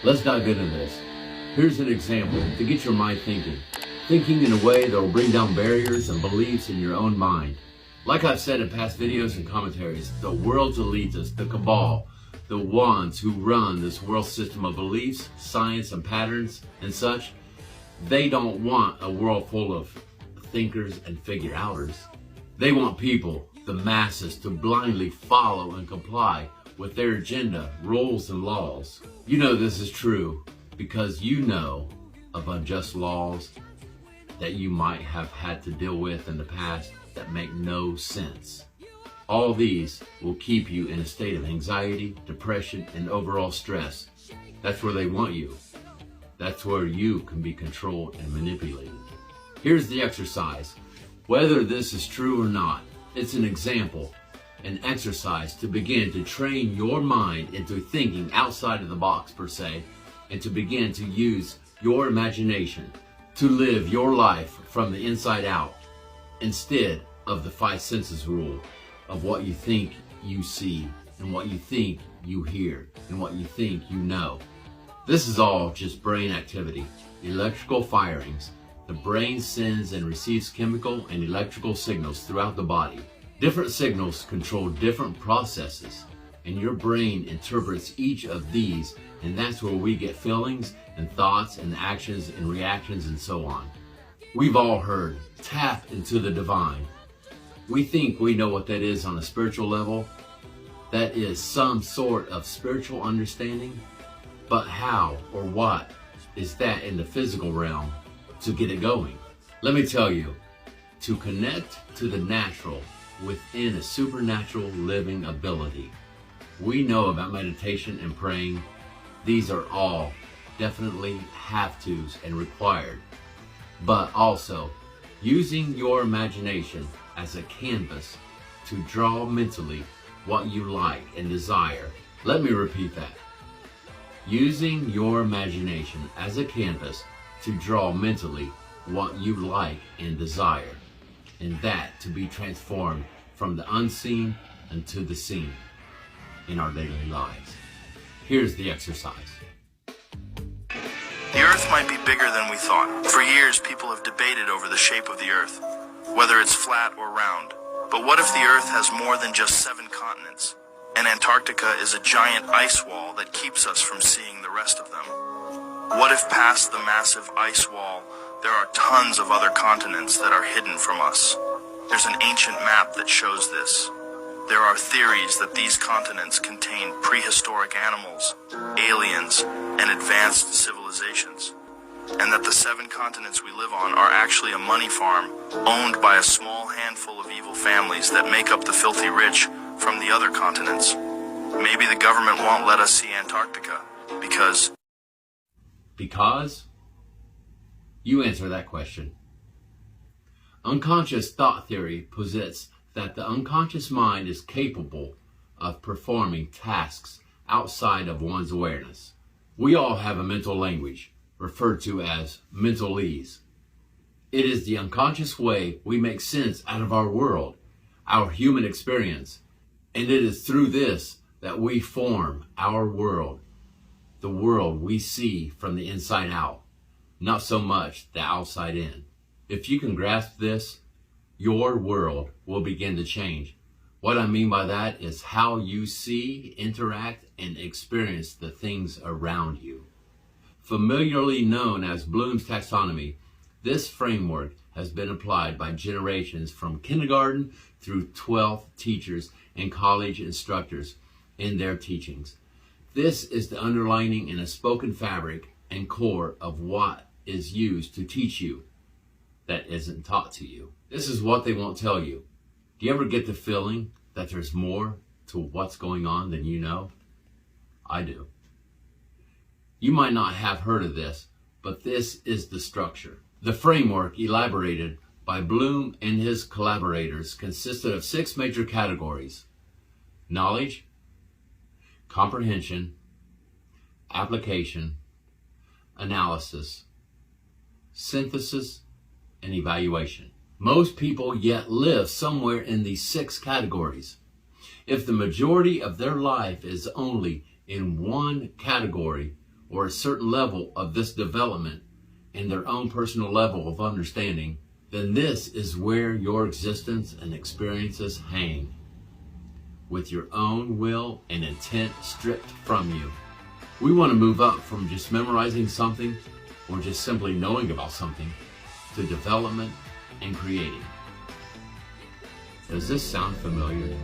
Let's dive into this. Here's an example to get your mind thinking in a way that will bring down barriers and beliefs in your own mind. Like I've said in past videos and commentaries, the world's elitists, the cabal, the ones who run this world system of beliefs, science, and patterns and such, they don't want a world full of thinkers and figure-outers. They want people, the masses, to blindly follow and comply with their agenda, rules, and laws. You know this is true because you know of unjust laws that you might have had to deal with in the past that make no sense. All these will keep you in a state of anxiety, depression, and overall stress. That's where they want you. That's where you can be controlled and manipulated. Here's the exercise. Whether this is true or not, it's an example, an exercise to begin to train your mind into thinking outside of the box per se, and to begin to use your imagination to live your life from the inside out instead of the five senses rule of what you think you see and what you think you hear and what you think you know. This is all just brain activity, electrical firings. The brain sends and receives chemical and electrical signals throughout the body. Different signals control different processes, and your brain interprets each of these, and that's where we get feelings and thoughts and actions and reactions and so on. We've all heard, tap into the divine. We think we know what that is on a spiritual level. That is some sort of spiritual understanding. But how or what is that in the physical realm to get it going? Let me tell you, to connect to the natural within a supernatural living ability. We know about meditation and praying. These are all definitely have-tos and required. But also, using your imagination as a canvas to draw mentally what you like and desire. Let me repeat that. Using your imagination as a canvas to draw mentally what you like and desire, and that to be transformed from the unseen into the seen in our daily lives. Here's the exercise. The Earth might be bigger than we thought. For years, people have debated over the shape of the Earth, whether it's flat or round. But what if the Earth has more than just 7 continents, and Antarctica is a giant ice wall that keeps us from seeing the rest of them? What if past the massive ice wall, there are tons of other continents that are hidden from us? There's an ancient map that shows this. There are theories that these continents contain prehistoric animals, aliens, and advanced civilizations, and that the 7 continents we live on are actually a money farm owned by a small handful of evil families that make up the filthy rich from the other continents. Maybe the government won't let us see Antarctica because... Because? You answer that question. Unconscious thought theory posits that the unconscious mind is capable of performing tasks outside of one's awareness. We all have a mental language, referred to as mentalise. It is the unconscious way we make sense out of our world, our human experience, and it is through this that we form our world, the world we see from the inside out, not so much the outside in. If you can grasp this, your world will begin to change. What I mean by that is how you see, interact, and experience the things around you. Familiarly known as Bloom's taxonomy, this framework has been applied by generations from kindergarten through 12th teachers and college instructors in their teachings. This is the underlining in a spoken fabric and core of what is used to teach you that isn't taught to you. This is what they won't tell you. Do you ever get the feeling that there's more to what's going on than you know? I do. You might not have heard of this, but this is the structure. The framework elaborated by Bloom and his collaborators consisted of 6 major categories: knowledge, comprehension, application, analysis, synthesis, and evaluation. Most people yet live somewhere in these 6 categories. If the majority of their life is only in one category, or a certain level of this development in their own personal level of understanding, then this is where your existence and experiences hang, with your own will and intent stripped from you. We want to move up from just memorizing something or just simply knowing about something to development and creating. Does this sound familiar?